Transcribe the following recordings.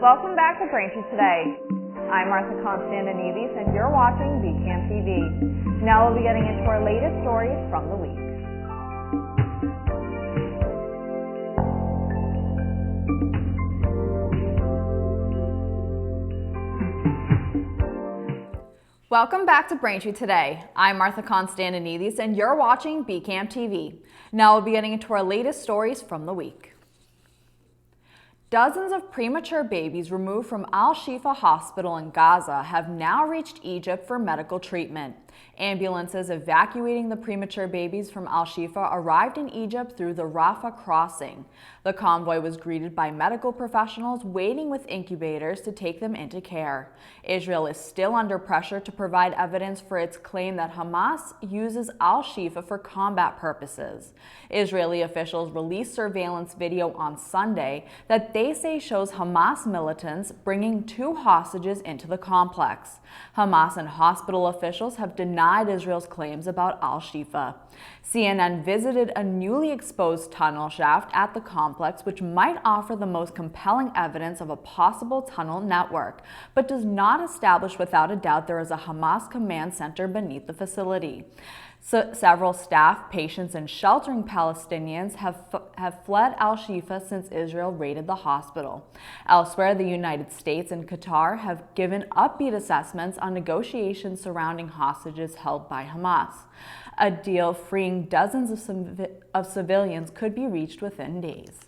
Welcome back to Braintree Today. I'm Martha Konstandinidis and you're watching BCAM TV. Now we'll be getting into our latest stories from the week. Welcome back to Braintree Today. I'm Martha Konstandinidis and you're watching BCAM TV. Now we'll be getting into our latest stories from the week. Dozens of premature babies removed from Al-Shifa Hospital in Gaza have now reached Egypt for medical treatment. Ambulances evacuating the premature babies from Al-Shifa arrived in Egypt through the Rafah crossing. The convoy was greeted by medical professionals waiting with incubators to take them into care. Israel is still under pressure to provide evidence for its claim that Hamas uses Al-Shifa for combat purposes. Israeli officials released surveillance video on Sunday that they say shows Hamas militants bringing 2 hostages into the complex. Hamas and hospital officials have denied Israel's claims about Al-Shifa. CNN visited a newly exposed tunnel shaft at the complex, which might offer the most compelling evidence of a possible tunnel network, but does not establish without a doubt there is a Hamas command center beneath the facility. Several staff, patients, and sheltering Palestinians have fled Al-Shifa since Israel raided the hospital. Elsewhere, the United States and Qatar have given upbeat assessments on negotiations surrounding hostages held by Hamas. A deal freeing dozens of civilians could be reached within days.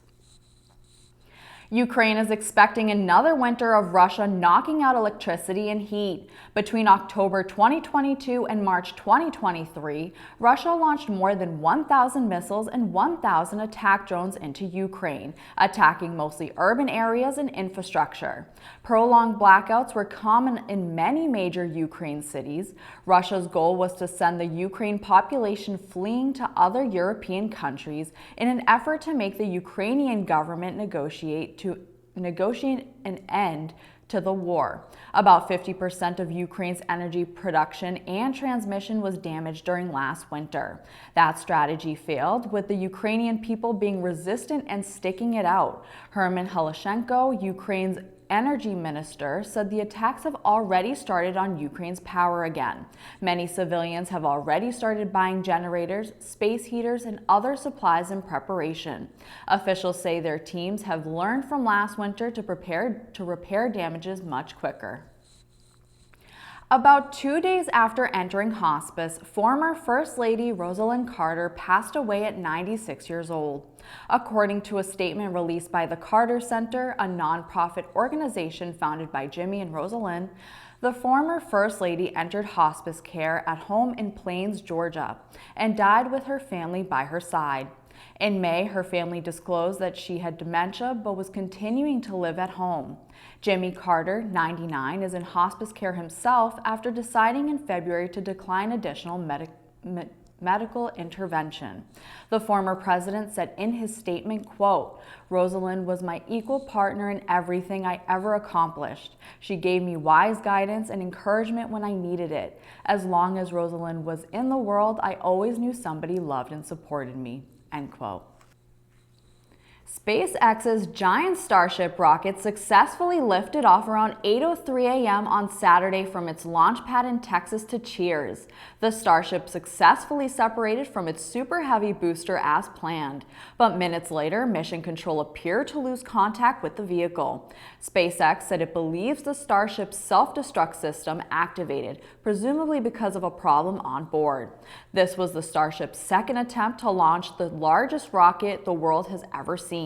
Ukraine is expecting another winter of Russia knocking out electricity and heat. Between October 2022 and March 2023, Russia launched more than 1,000 missiles and 1,000 attack drones into Ukraine, attacking mostly urban areas and infrastructure. Prolonged blackouts were common in many major Ukraine cities. Russia's goal was to send the Ukraine population fleeing to other European countries in an effort to make the Ukrainian government negotiate an end to the war. About 50% of Ukraine's energy production and transmission was damaged during last winter. That strategy failed, with the Ukrainian people being resistant and sticking it out. Herman Heleshenko, Ukraine's energy minister, said the attacks have already started on Ukraine's power again. Many civilians have already started buying generators, space heaters, and other supplies in preparation. Officials say their teams have learned from last winter to repair damages much quicker. About 2 days after entering hospice, former First Lady Rosalynn Carter passed away at 96 years old. According to a statement released by the Carter Center, a nonprofit organization founded by Jimmy and Rosalynn, the former First Lady entered hospice care at home in Plains, Georgia, and died with her family by her side. In May, her family disclosed that she had dementia but was continuing to live at home. Jimmy Carter, 99, is in hospice care himself after deciding in February to decline additional medical intervention. The former president said in his statement, quote, "Rosalynn was my equal partner in everything I ever accomplished. She gave me wise guidance and encouragement when I needed it. As long as Rosalynn was in the world, I always knew somebody loved and supported me." End quote. SpaceX's giant Starship rocket successfully lifted off around 8:03 a.m. on Saturday from its launch pad in Texas to Cheers. The Starship successfully separated from its Super Heavy booster as planned, but minutes later, Mission Control appeared to lose contact with the vehicle. SpaceX said it believes the Starship's self-destruct system activated, presumably because of a problem on board. This was the Starship's second attempt to launch the largest rocket the world has ever seen.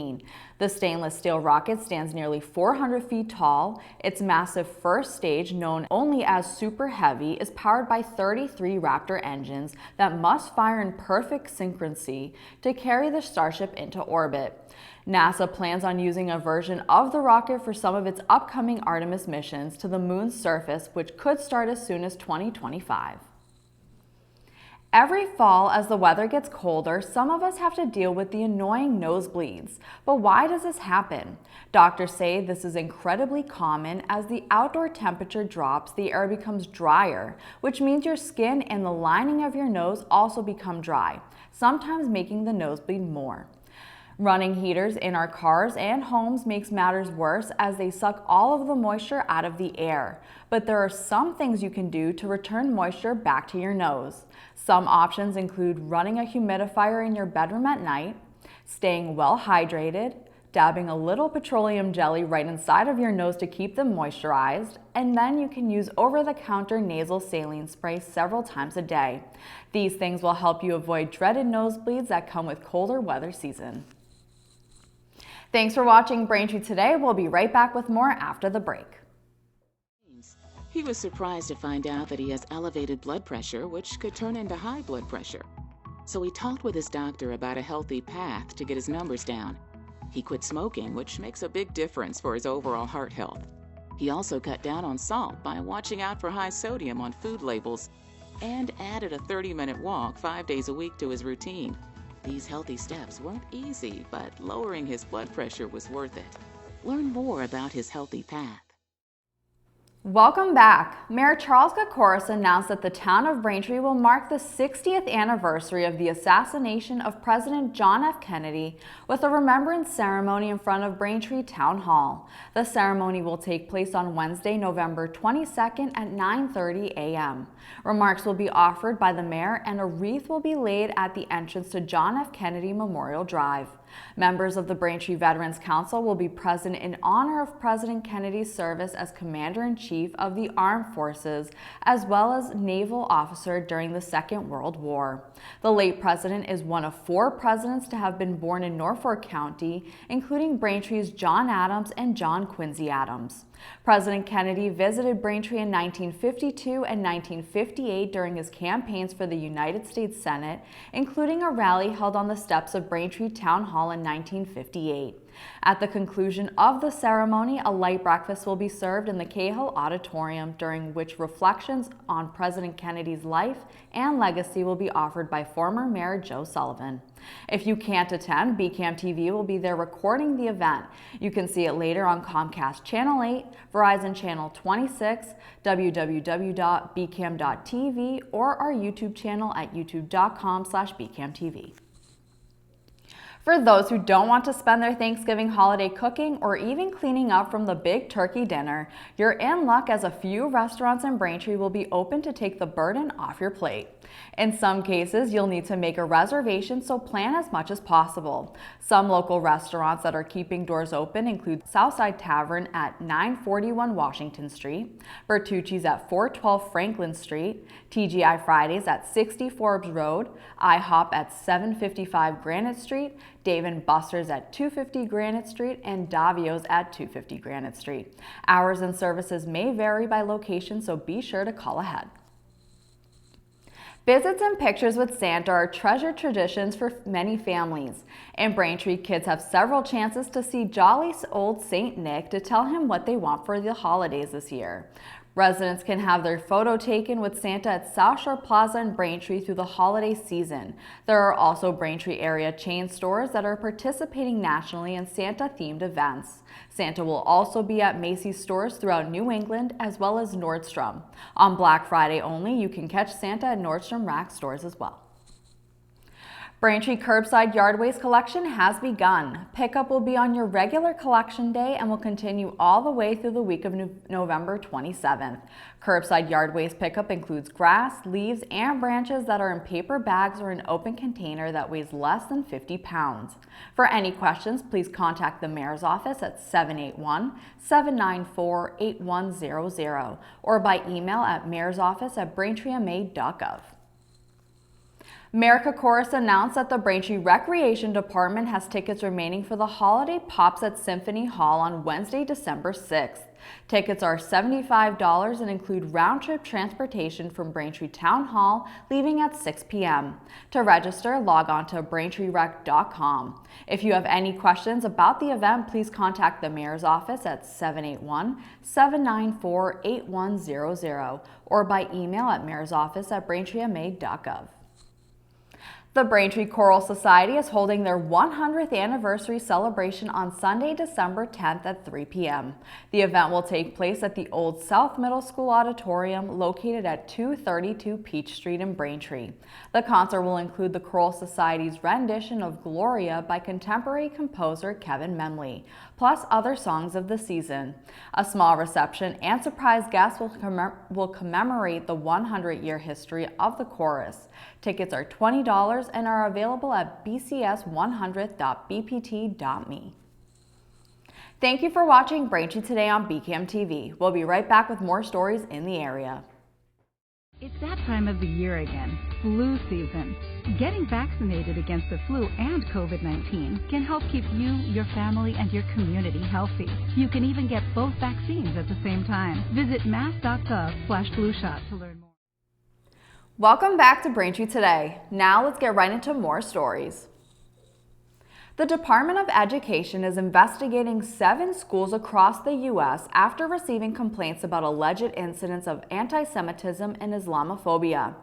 The stainless steel rocket stands nearly 400 feet tall. Its massive first stage, known only as Super Heavy, is powered by 33 Raptor engines that must fire in perfect synchronicity to carry the Starship into orbit. NASA plans on using a version of the rocket for some of its upcoming Artemis missions to the moon's surface, which could start as soon as 2025. Every fall, as the weather gets colder, some of us have to deal with the annoying nosebleeds. But why does this happen? Doctors say this is incredibly common. As the outdoor temperature drops, the air becomes drier, which means your skin and the lining of your nose also become dry, sometimes making the nosebleed more. Running heaters in our cars and homes makes matters worse as they suck all of the moisture out of the air. But there are some things you can do to return moisture back to your nose. Some options include running a humidifier in your bedroom at night, staying well hydrated, dabbing a little petroleum jelly right inside of your nose to keep them moisturized, and then you can use over-the-counter nasal saline spray several times a day. These things will help you avoid dreaded nosebleeds that come with colder weather season. Thanks for watching Braintree today. We'll be right back with more after the break. He was surprised to find out that he has elevated blood pressure, which could turn into high blood pressure. So he talked with his doctor about a healthy path to get his numbers down. He quit smoking, which makes a big difference for his overall heart health. He also cut down on salt by watching out for high sodium on food labels and added a 30-minute walk 5 days a week to his routine. These healthy steps weren't easy, but lowering his blood pressure was worth it. Learn more about his healthy path. Welcome back. Mayor Charles Kokoris announced that the town of Braintree will mark the 60th anniversary of the assassination of President John F. Kennedy with a remembrance ceremony in front of Braintree Town Hall. The ceremony will take place on Wednesday, November 22nd at 9:30 a.m. Remarks will be offered by the mayor and a wreath will be laid at the entrance to John F. Kennedy Memorial Drive. Members of the Braintree Veterans Council will be present in honor of President Kennedy's service as Commander-in-Chief of the Armed Forces, as well as naval officer during the Second World War. The late president is one of 4 presidents to have been born in Norfolk County, including Braintree's John Adams and John Quincy Adams. President Kennedy visited Braintree in 1952 and 1958 during his campaigns for the United States Senate, including a rally held on the steps of Braintree Town Hall in 1958. At the conclusion of the ceremony, a light breakfast will be served in the Cahill Auditorium, during which reflections on President Kennedy's life and legacy will be offered by former Mayor Joe Sullivan. If you can't attend, BCAM TV will be there recording the event. You can see it later on Comcast Channel 8, Verizon Channel 26, www.bcam.tv, or our YouTube channel at youtube.com/bcamtv. For those who don't want to spend their Thanksgiving holiday cooking or even cleaning up from the big turkey dinner, you're in luck as a few restaurants in Braintree will be open to take the burden off your plate. In some cases, you'll need to make a reservation, so plan as much as possible. Some local restaurants that are keeping doors open include Southside Tavern at 941 Washington Street, Bertucci's at 412 Franklin Street, TGI Fridays at 60 Forbes Road, IHOP at 755 Granite Street, Dave & Buster's at 250 Granite Street, and Davio's at 250 Granite Street. Hours and services may vary by location, so be sure to call ahead. Visits and pictures with Santa are treasured traditions for many families. In Braintree, kids have several chances to see jolly old Saint Nick to tell him what they want for the holidays this year. Residents can have their photo taken with Santa at South Shore Plaza in Braintree through the holiday season. There are also Braintree area chain stores that are participating nationally in Santa-themed events. Santa will also be at Macy's stores throughout New England as well as Nordstrom. On Black Friday only, you can catch Santa at Nordstrom Rack stores as well. Braintree Curbside Yard Waste collection has begun. Pickup will be on your regular collection day and will continue all the way through the week of November 27th. Curbside yard waste pickup includes grass, leaves, and branches that are in paper bags or an open container that weighs less than 50 pounds. For any questions, please contact the Mayor's office at 781-794-8100 or by email at mayorsoffice@braintreema.gov. Mayor Kokoris announced that the Braintree Recreation Department has tickets remaining for the Holiday Pops at Symphony Hall on Wednesday, December 6th. Tickets are $75 and include round-trip transportation from Braintree Town Hall, leaving at 6 p.m. To register, log on to braintreerec.com. If you have any questions about the event, please contact the Mayor's office at 781-794-8100 or by email at mayorsoffice@braintreema.gov. The Braintree Choral Society is holding their 100th anniversary celebration on Sunday, December 10th at 3 p.m. The event will take place at the Old South Middle School Auditorium located at 232 Peach Street in Braintree. The concert will include the Choral Society's rendition of Gloria by contemporary composer Kevin Memley, plus other songs of the season. A small reception and surprise guests will commemorate the 100-year history of the chorus. Tickets are $20 and are available at bcs100.bpt.me. Thank you for watching Braintree Today on BCAM TV. We'll be right back with more stories in the area. It's that time of the year again, flu season. Getting vaccinated against the flu and COVID-19 can help keep you, your family, and your community healthy. You can even get both vaccines at the same time. Visit mass.gov/flushot to learn more. Welcome back to Braintree Today. Now let's get right into more stories. The Department of Education is investigating 7 schools across the U.S. after receiving complaints about alleged incidents of anti-Semitism and Islamophobia.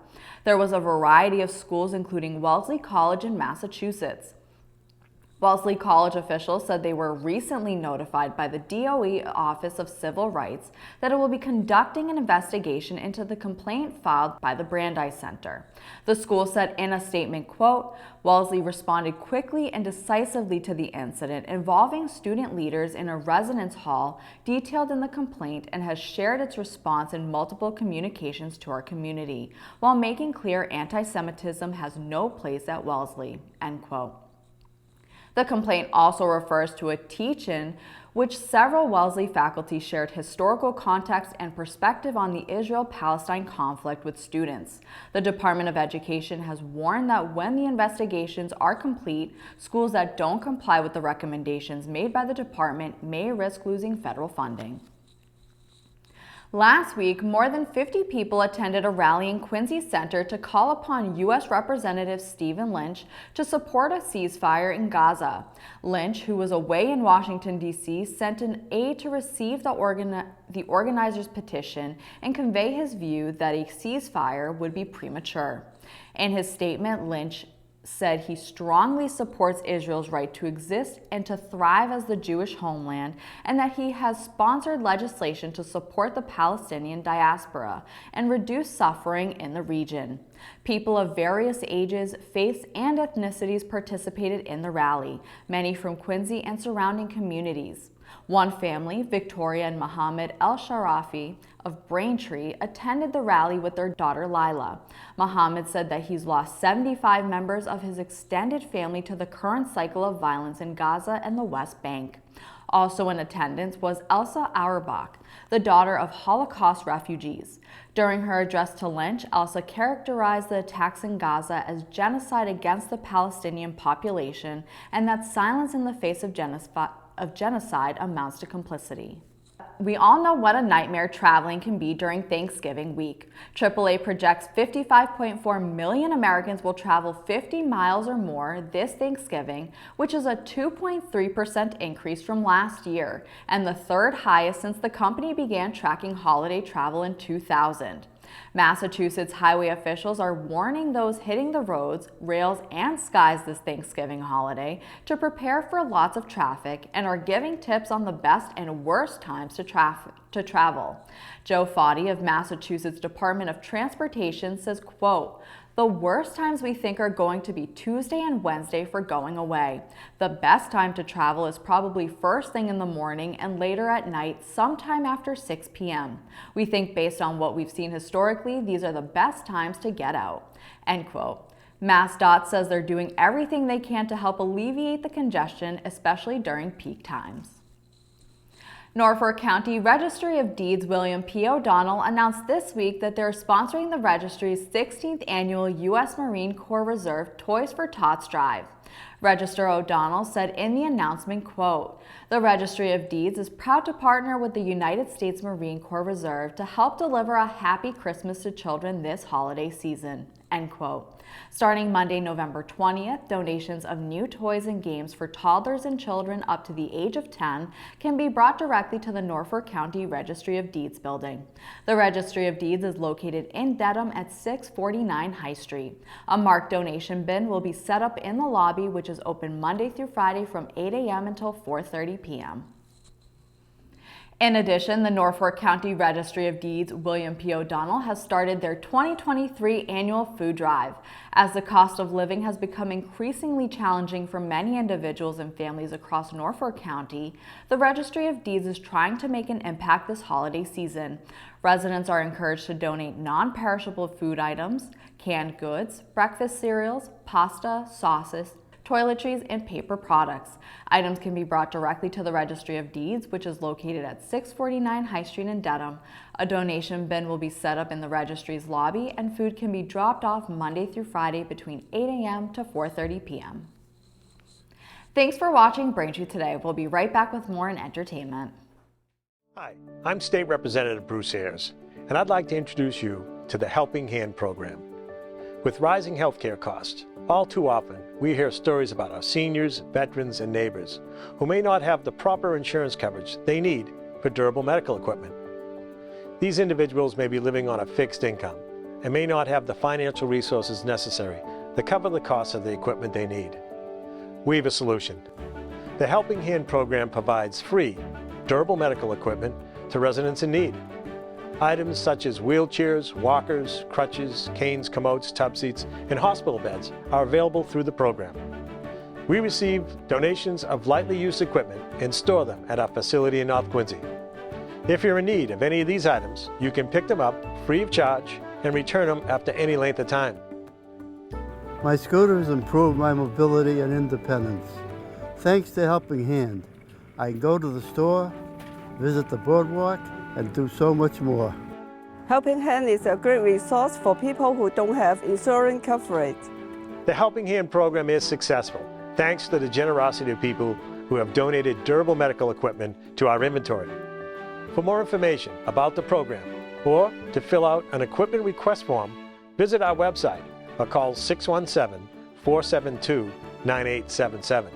There was a variety of schools, including Wellesley College in Massachusetts. Wellesley College officials said they were recently notified by the DOE Office of Civil Rights that it will be conducting an investigation into the complaint filed by the Brandeis Center. The school said in a statement, quote, Wellesley responded quickly and decisively to the incident involving student leaders in a residence hall detailed in the complaint and has shared its response in multiple communications to our community, while making clear anti-Semitism has no place at Wellesley, end quote. The complaint also refers to a teach-in which several Wellesley faculty shared historical context and perspective on the Israel-Palestine conflict with students. The Department of Education has warned that when the investigations are complete, schools that don't comply with the recommendations made by the department may risk losing federal funding. Last week, more than 50 people attended a rally in Quincy Center to call upon U.S. Representative Stephen Lynch to support a ceasefire in Gaza. Lynch, who was away in Washington, D.C., sent an aide to receive the organizers' petition and convey his view that a ceasefire would be premature. In his statement, Lynch said he strongly supports Israel's right to exist and to thrive as the Jewish homeland, and that he has sponsored legislation to support the Palestinian diaspora and reduce suffering in the region. People of various ages, faiths, and ethnicities participated in the rally, many from Quincy and surrounding communities. One family, Victoria and Mohammed El-Sharafi of Braintree, attended the rally with their daughter Lila. Mohammed said that he's lost 75 members of his extended family to the current cycle of violence in Gaza and the West Bank. Also in attendance was Elsa Auerbach, the daughter of Holocaust refugees. During her address to Lynch, Elsa characterized the attacks in Gaza as genocide against the Palestinian population, and that silence in the face of genocide amounts to complicity. We all know what a nightmare traveling can be during Thanksgiving week. AAA projects 55.4 million Americans will travel 50 miles or more this Thanksgiving, which is a 2.3% increase from last year, and the third highest since the company began tracking holiday travel in 2000. Massachusetts highway officials are warning those hitting the roads, rails, and skies this Thanksgiving holiday to prepare for lots of traffic and are giving tips on the best and worst times to travel. Joe Foddy of Massachusetts Department of Transportation says, quote, the worst times we think are going to be Tuesday and Wednesday for going away. The best time to travel is probably first thing in the morning and later at night, sometime after 6 p.m. We think based on what we've seen historically, these are the best times to get out, end quote. MassDOT says they're doing everything they can to help alleviate the congestion, especially during peak times. Norfolk County Registry of Deeds William P. O'Donnell announced this week that they're sponsoring the registry's 16th annual U.S. Marine Corps Reserve Toys for Tots Drive. Register O'Donnell said in the announcement, quote, the Registry of Deeds is proud to partner with the United States Marine Corps Reserve to help deliver a happy Christmas to children this holiday season, End quote. Starting Monday, November 20th, donations of new toys and games for toddlers and children up to the age of 10 can be brought directly to the Norfolk County Registry of Deeds building. The Registry of Deeds is located in Dedham at 649 High Street. A marked donation bin will be set up in the lobby, which is open Monday through Friday from 8 a.m. until 4:30 p.m. In addition, the Norfolk County Registry of Deeds William P. O'Donnell has started their 2023 annual food drive. As the cost of living has become increasingly challenging for many individuals and families across Norfolk County, the Registry of Deeds is trying to make an impact this holiday season. Residents are encouraged to donate non-perishable food items, canned goods, breakfast cereals, pasta, sauces, toiletries, and paper products. Items can be brought directly to the Registry of Deeds, which is located at 649 High Street in Dedham. A donation bin will be set up in the registry's lobby, and food can be dropped off Monday through Friday between 8 a.m. to 4:30 p.m. Thanks for watching Braintree Today. We'll be right back with more in entertainment. Hi, I'm State Representative Bruce Ayers, and I'd like to introduce you to the Helping Hand program. With rising healthcare costs, all too often, we hear stories about our seniors, veterans, and neighbors who may not have the proper insurance coverage they need for durable medical equipment. These individuals may be living on a fixed income and may not have the financial resources necessary to cover the costs of the equipment they need. We have a solution. The Helping Hand program provides free, durable medical equipment to residents in need. Items such as wheelchairs, walkers, crutches, canes, commodes, tub seats, and hospital beds are available through the program. We receive donations of lightly used equipment and store them at our facility in North Quincy. If you're in need of any of these items, you can pick them up free of charge and return them after any length of time. My scooters improve my mobility and independence. Thanks to Helping Hand, I can go to the store, visit the boardwalk, and do so much more. Helping Hand is a great resource for people who don't have insurance coverage. The Helping Hand program is successful thanks to the generosity of people who have donated durable medical equipment to our inventory. For more information about the program or to fill out an equipment request form, visit our website or call 617-472-9877.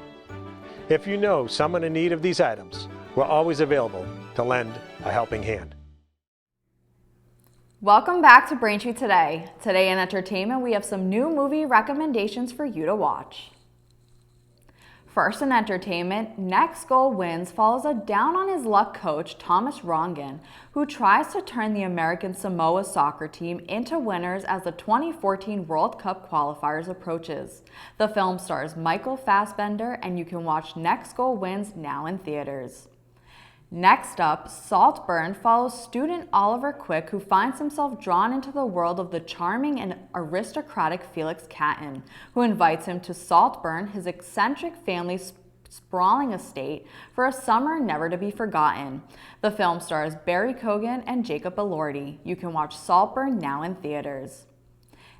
If you know someone in need of these items, we're always available to lend a helping hand. Welcome back to Braintree Today. Today in entertainment, we have some new movie recommendations for you to watch. First in entertainment, Next Goal Wins follows a down-on-his-luck coach, Thomas Rongen, who tries to turn the American Samoa soccer team into winners as the 2014 World Cup qualifiers approaches. The film stars Michael Fassbender, and you can watch Next Goal Wins now in theaters. Next up, Saltburn follows student Oliver Quick, who finds himself drawn into the world of the charming and aristocratic Felix Catton, who invites him to Saltburn, his eccentric family's sprawling estate, for a summer never to be forgotten. The film stars Barry Cogan and Jacob Elordi. You can watch Saltburn now in theaters.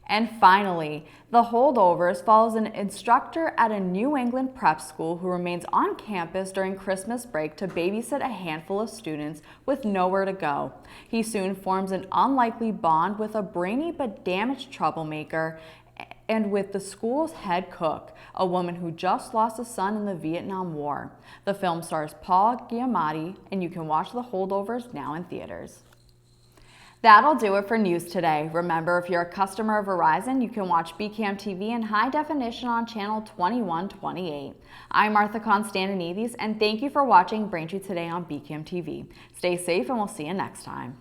And finally, The Holdovers follows an instructor at a New England prep school who remains on campus during Christmas break to babysit a handful of students with nowhere to go. He soon forms an unlikely bond with a brainy but damaged troublemaker and with the school's head cook, a woman who just lost a son in the Vietnam War. The film stars Paul Giamatti, and you can watch The Holdovers now in theaters. That'll do it for news today. Remember, if you're a customer of Verizon, you can watch BCAM TV in high definition on channel 2128. I'm Martha Konstandinidis, and thank you for watching Braintree Today on BCAM TV. Stay safe, and we'll see you next time.